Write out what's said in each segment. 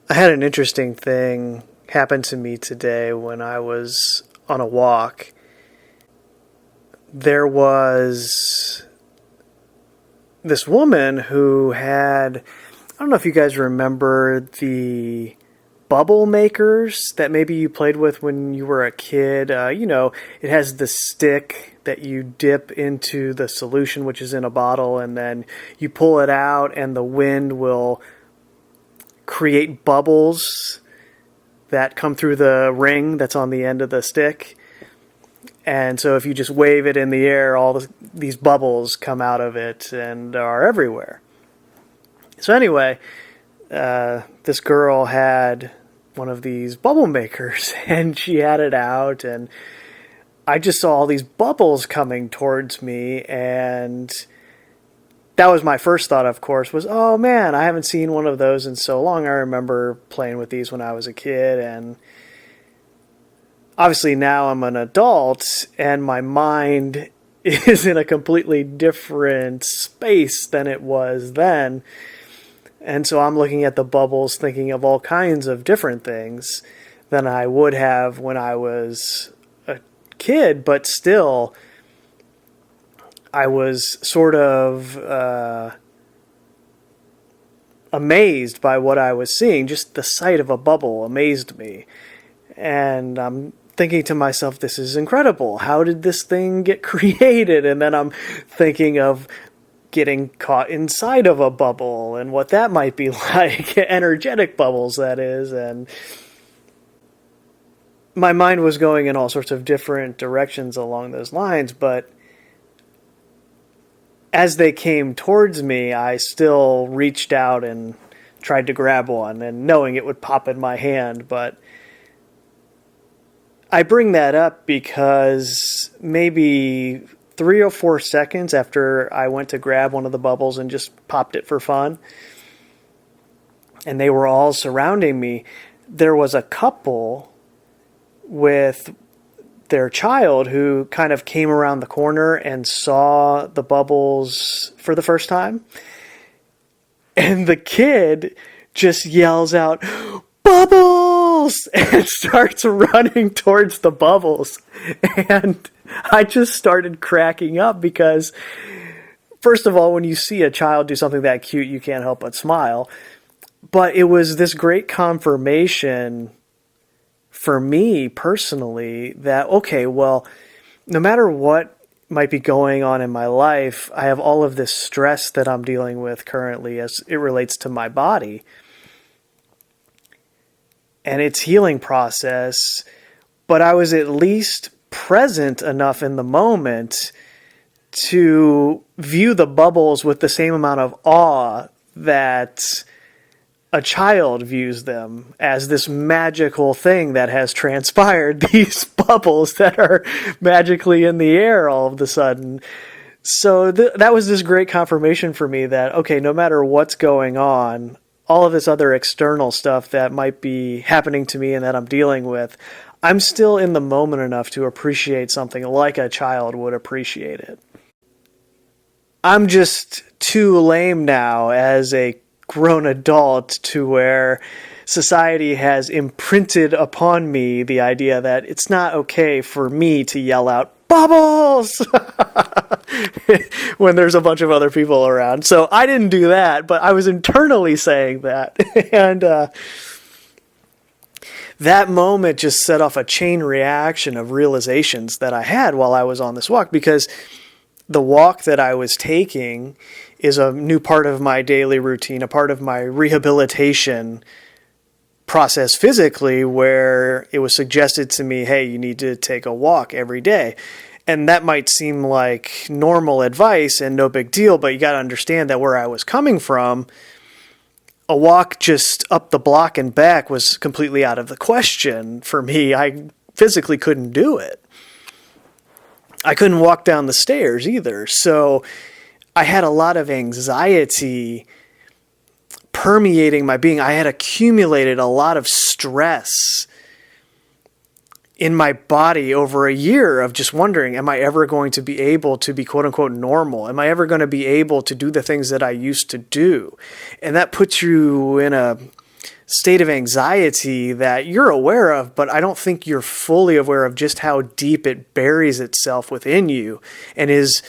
I had an interesting thing happen to me today when I was on a walk. There was this woman who had, I don't know if you guys remember the bubble makers that maybe you played with when you were a kid. It has the stick that you dip into the solution, which is in a bottle, and then you pull it out, and the wind will create bubbles that come through the ring that's on the end of the stick. And so if you just wave it in the air, these bubbles come out of it and are everywhere. So anyway, this girl had one of these bubble makers and she had it out, and I just saw all these bubbles coming towards me, and that was my first thought, of course, was, oh man, I haven't seen one of those in so long. I remember playing with these when I was a kid, and obviously now I'm an adult and my mind is in a completely different space than it was then. And so I'm looking at the bubbles thinking of all kinds of different things than I would have when I was a kid, but still I was sort of amazed by what I was seeing. Just the sight of a bubble amazed me. And I'm thinking to myself, this is incredible. How did this thing get created? And then I'm thinking of getting caught inside of a bubble and what that might be like. Energetic bubbles, that is. And my mind was going in all sorts of different directions along those lines, but as they came towards me, I still reached out and tried to grab one, and knowing it would pop in my hand. But I bring that up because maybe 3 or 4 seconds after I went to grab one of the bubbles and just popped it for fun, and they were all surrounding me, there was a couple with their child who kind of came around the corner and saw the bubbles for the first time. And the kid just yells out, "Bubbles!" and starts running towards the bubbles. And I just started cracking up because, first of all, when you see a child do something that cute, you can't help but smile. But it was this great confirmation for me personally that, okay, well, no matter what might be going on in my life, I have all of this stress that I'm dealing with currently as it relates to my body and its healing process. But I was at least present enough in the moment to view the bubbles with the same amount of awe that a child views them, as this magical thing that has transpired, these bubbles that are magically in the air all of a sudden. So that was this great confirmation for me that, okay, no matter what's going on, all of this other external stuff that might be happening to me and that I'm dealing with, I'm still in the moment enough to appreciate something like a child would appreciate it. I'm just too lame now as a grown adult to where society has imprinted upon me the idea that it's not okay for me to yell out "Bubbles!" when there's a bunch of other people around. So I didn't do that, but I was internally saying that. And that moment just set off a chain reaction of realizations that I had while I was on this walk, because the walk that I was taking is a new part of my daily routine, a part of my rehabilitation process physically, where it was suggested to me, hey, you need to take a walk every day. And that might seem like normal advice and no big deal, but you got to understand that where I was coming from, a walk just up the block and back was completely out of the question for me. I physically couldn't do it. I couldn't walk down the stairs either. So I had a lot of anxiety permeating my being. I had accumulated a lot of stress in my body over a year of just wondering, am I ever going to be able to be quote unquote normal? Am I ever going to be able to do the things that I used to do? And that puts you in a state of anxiety that you're aware of, but I don't think you're fully aware of just how deep it buries itself within you and is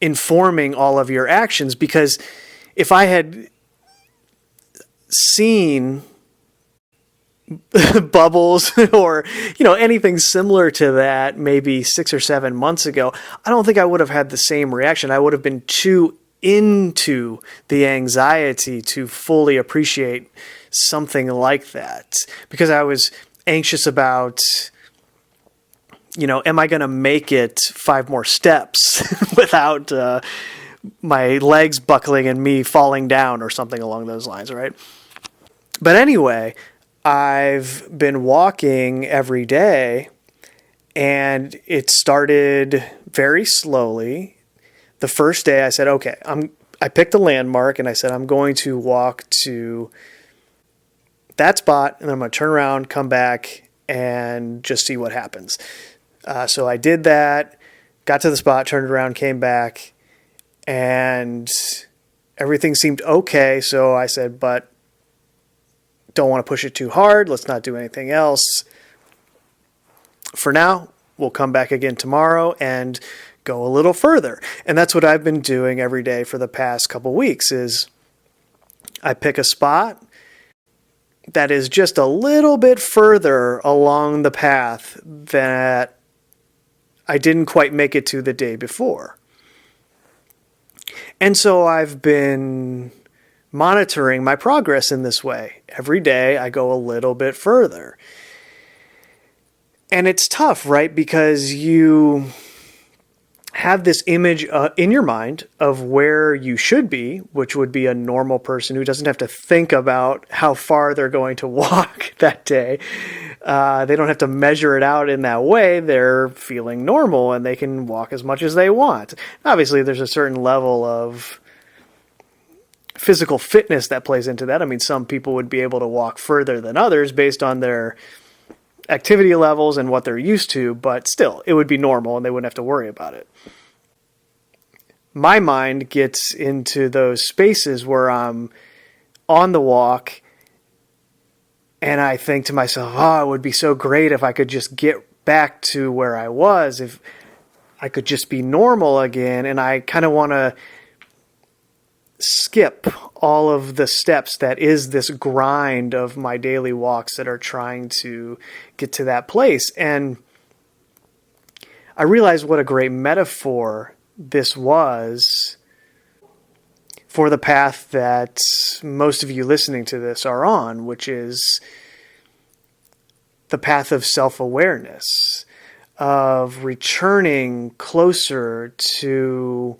informing all of your actions. Because if I had seen bubbles or, anything similar to that maybe 6 or 7 months ago, I don't think I would have had the same reaction. I would have been too into the anxiety to fully appreciate something like that, because I was anxious about, am I going to make it 5 more steps without my legs buckling and me falling down or something along those lines, right? But anyway, I've been walking every day, and it started very slowly. The first day I said, okay, I picked a landmark and I said, I'm going to walk to that spot, and then I'm going to turn around, come back, and just see what happens. So I did that, got to the spot, turned around, came back, and everything seemed okay. So I said, but don't want to push it too hard. Let's not do anything else. For now, we'll come back again tomorrow and go a little further. And that's what I've been doing every day for the past couple weeks is I pick a spot that is just a little bit further along the path that I didn't quite make it to the day before. And so I've been monitoring my progress in this way. Every day I go a little bit further. And it's tough, right? Because you have this image in your mind of where you should be, which would be a normal person who doesn't have to think about how far they're going to walk that day. They don't have to measure it out in that way. They're feeling normal and they can walk as much as they want. Obviously, there's a certain level of physical fitness that plays into that. I mean, some people would be able to walk further than others based on their activity levels and what they're used to, but still, it would be normal and they wouldn't have to worry about it. My mind gets into those spaces where I'm on the walk and I think to myself, oh, it would be so great if I could just get back to where I was, if I could just be normal again. And I kind of want to skip all of the steps that is this grind of my daily walks that are trying to get to that place. And I realized what a great metaphor this was for the path that most of you listening to this are on, which is the path of self-awareness, of returning closer to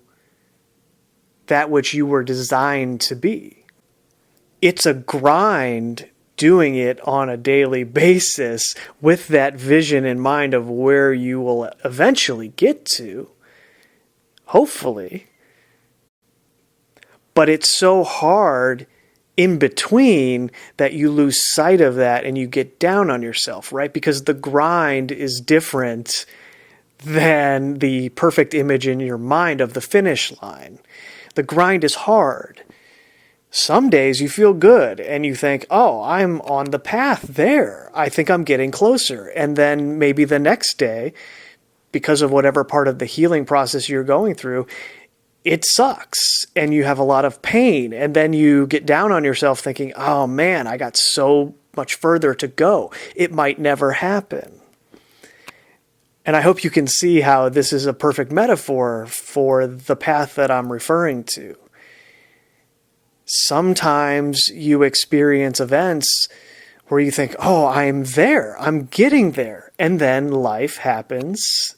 that which you were designed to be. It's a grind doing it on a daily basis with that vision in mind of where you will eventually get to, hopefully. But it's so hard in between that you lose sight of that and you get down on yourself, right? Because the grind is different than the perfect image in your mind of the finish line. The grind is hard. Some days you feel good and you think, oh, I'm on the path there. I think I'm getting closer. And then maybe the next day, because of whatever part of the healing process you're going through, it sucks and you have a lot of pain. And then you get down on yourself thinking, oh man, I got so much further to go. It might never happen. And I hope you can see how this is a perfect metaphor for the path that I'm referring to. Sometimes you experience events where you think, oh, I'm there, I'm getting there. And then life happens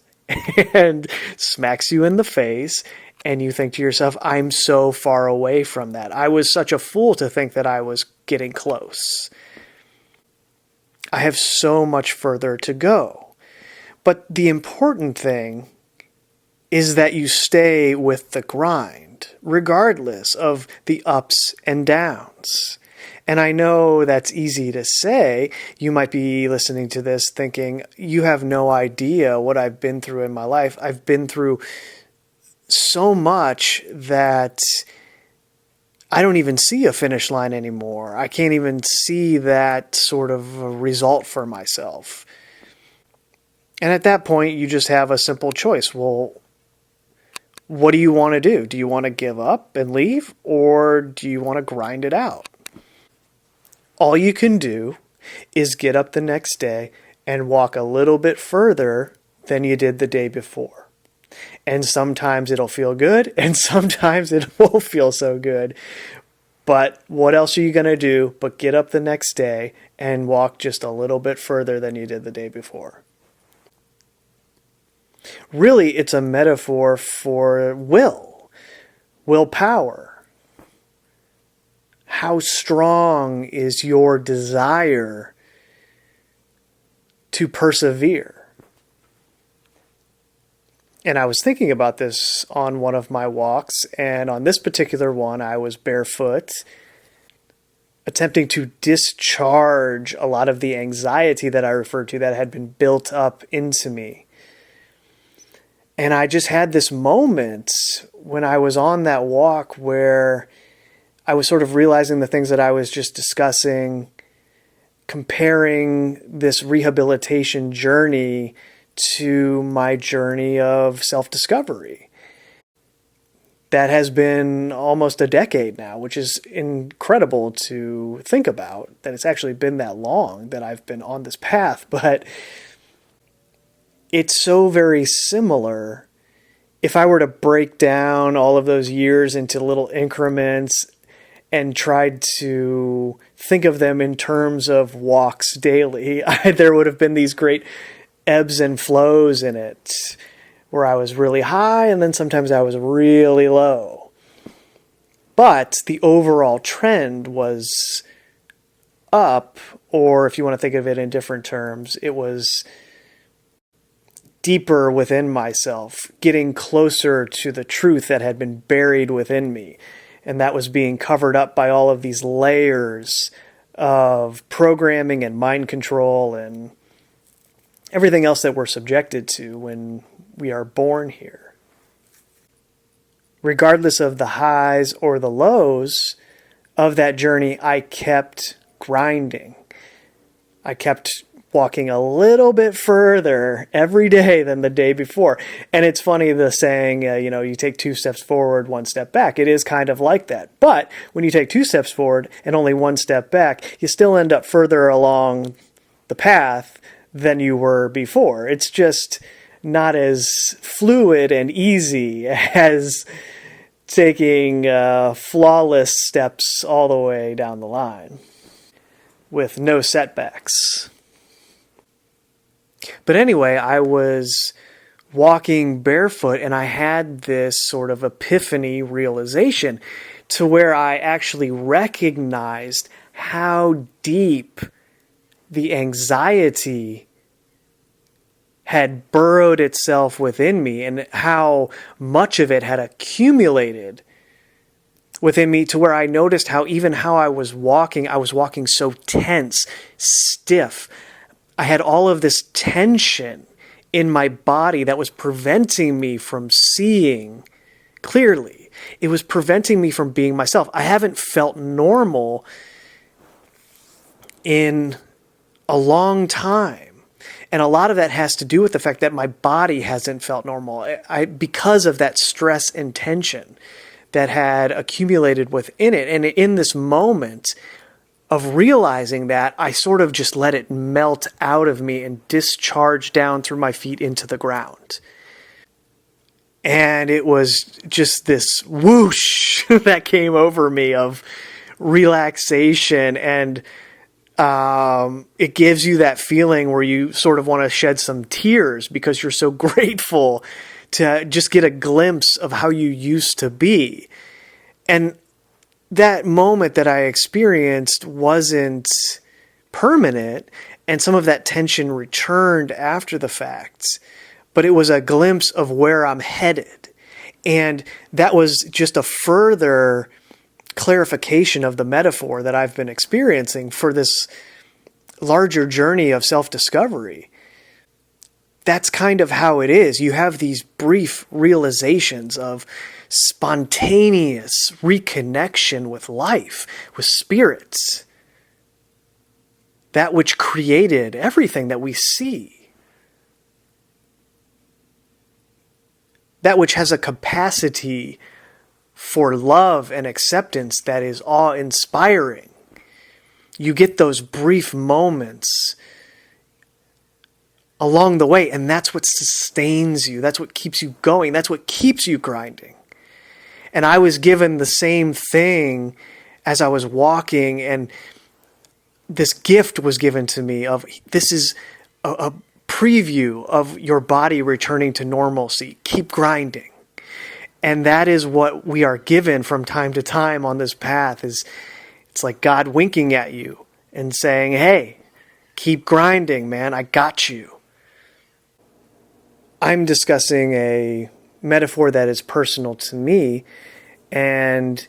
and smacks you in the face. And you think to yourself, I'm so far away from that. I was such a fool to think that I was getting close. I have so much further to go. But the important thing is that you stay with the grind, regardless of the ups and downs. And I know that's easy to say. You might be listening to this thinking, you have no idea what I've been through in my life. I've been through so much that I don't even see a finish line anymore. I can't even see that sort of a result for myself. And at that point, you just have a simple choice. Well, what do you want to do? Do you want to give up and leave, or do you want to grind it out? All you can do is get up the next day and walk a little bit further than you did the day before. And sometimes it'll feel good, and sometimes it won't feel so good. But what else are you going to do but get up the next day and walk just a little bit further than you did the day before? Really, it's a metaphor for willpower. How strong is your desire to persevere? And I was thinking about this on one of my walks, and on this particular one, I was barefoot, attempting to discharge a lot of the anxiety that I referred to that had been built up into me. And I just had this moment when I was on that walk where I was sort of realizing the things that I was just discussing, comparing this rehabilitation journey to my journey of self-discovery. That has been almost a decade now, which is incredible to think about, that it's actually been that long that I've been on this path. But it's so very similar. If I were to break down all of those years into little increments and tried to think of them in terms of walks daily, there would have been these great ebbs and flows in it, where I was really high and then sometimes I was really low. But the overall trend was up, or if you want to think of it in different terms, it was deeper within myself, getting closer to the truth that had been buried within me. And that was being covered up by all of these layers of programming and mind control and everything else that we're subjected to when we are born here. Regardless of the highs or the lows of that journey, I kept grinding. I kept walking a little bit further every day than the day before. And it's funny, the saying, you take 2 steps forward, 1 step back. It is kind of like that. But when you take 2 steps forward and only 1 step back, you still end up further along the path than you were before. It's just not as fluid and easy as taking flawless steps all the way down the line with no setbacks. But anyway, I was walking barefoot and I had this sort of epiphany realization to where I actually recognized how deep the anxiety had burrowed itself within me and how much of it had accumulated within me, to where I noticed how even how I was walking so tense, stiff. I had all of this tension in my body that was preventing me from seeing clearly. It was preventing me from being myself. I haven't felt normal in a long time. And a lot of that has to do with the fact that my body hasn't felt normal because of that stress and tension that had accumulated within it. And in this moment of realizing that, I sort of just let it melt out of me and discharge down through my feet into the ground. And it was just this whoosh that came over me of relaxation, and it gives you that feeling where you sort of want to shed some tears because you're so grateful to just get a glimpse of how you used to be. And that moment that I experienced wasn't permanent, and some of that tension returned after the fact, but it was a glimpse of where I'm headed. And that was just a further clarification of the metaphor that I've been experiencing for this larger journey of self-discovery. that's kind of how it is. You have these brief realizations of spontaneous reconnection with life, with spirits, that which created everything that we see, that which has a capacity for love and acceptance that is awe-inspiring. You get those brief moments along the way, and that's what sustains you. That's what keeps you going. That's what keeps you grinding. And I was given the same thing as I was walking, and this gift was given to me of, this is a preview of your body returning to normalcy. Keep grinding. And that is what we are given from time to time on this path. It's like God winking at you and saying, hey, keep grinding, man. I got you. I'm discussing a metaphor that is personal to me, and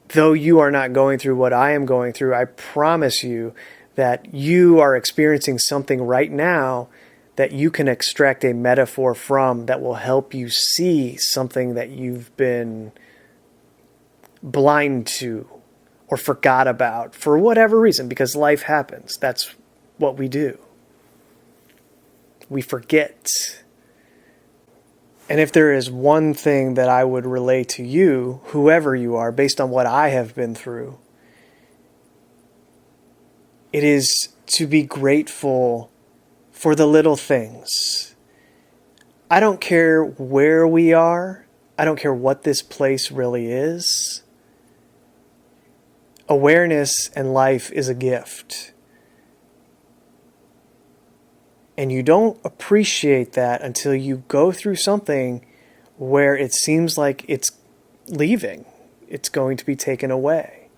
though you are not going through what I am going through, I promise you that you are experiencing something right now that you can extract a metaphor from that will help you see something that you've been blind to or forgot about for whatever reason, because life happens. That's what we do. We forget. And if there is one thing that I would relay to you, whoever you are, based on what I have been through, it is to be grateful for the little things. I don't care where we are. I don't care what this place really is. Awareness and life is a gift. And you don't appreciate that until you go through something where it seems like it's leaving. It's going to be taken away.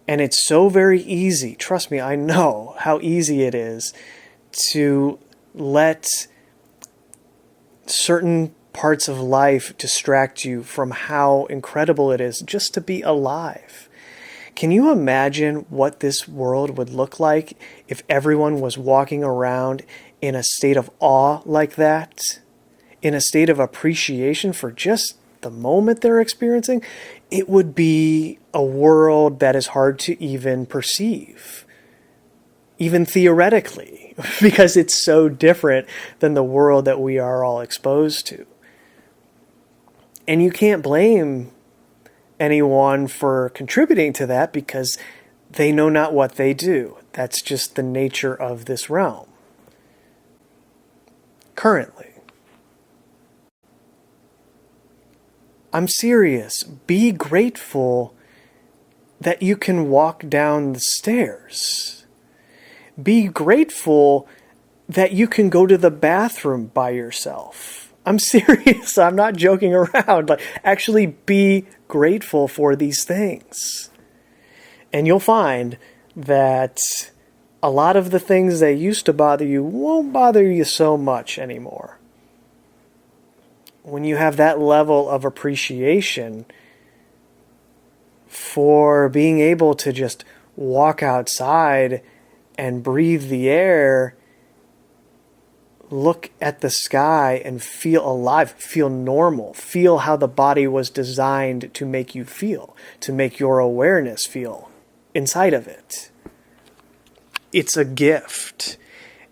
And it's so very easy, trust me, I know how easy it is to let certain parts of life distract you from how incredible it is just to be alive. Can you imagine what this world would look like if everyone was walking around in a state of awe like that? In a state of appreciation for just the moment they're experiencing? It would be a world that is hard to even perceive, even theoretically, because it's so different than the world that we are all exposed to. And you can't blame anyone for contributing to that because they know not what they do. That's just the nature of this realm. Currently. I'm serious. Be grateful that you can walk down the stairs. Be grateful that you can go to the bathroom by yourself. I'm serious. I'm not joking around. Like, actually be grateful for these things. And you'll find that a lot of the things that used to bother you won't bother you so much anymore. When you have that level of appreciation for being able to just walk outside and breathe the air, look at the sky and feel alive, feel normal, feel how the body was designed to make you feel, to make your awareness feel inside of it. It's a gift.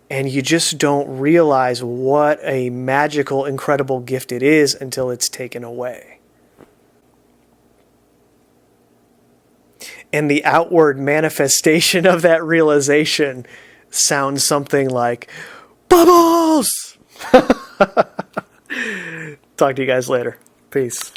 And you just don't realize what a magical, incredible gift it is until it's taken away. And the outward manifestation of that realization sounds something like, Bubbles! Talk to you guys later. Peace.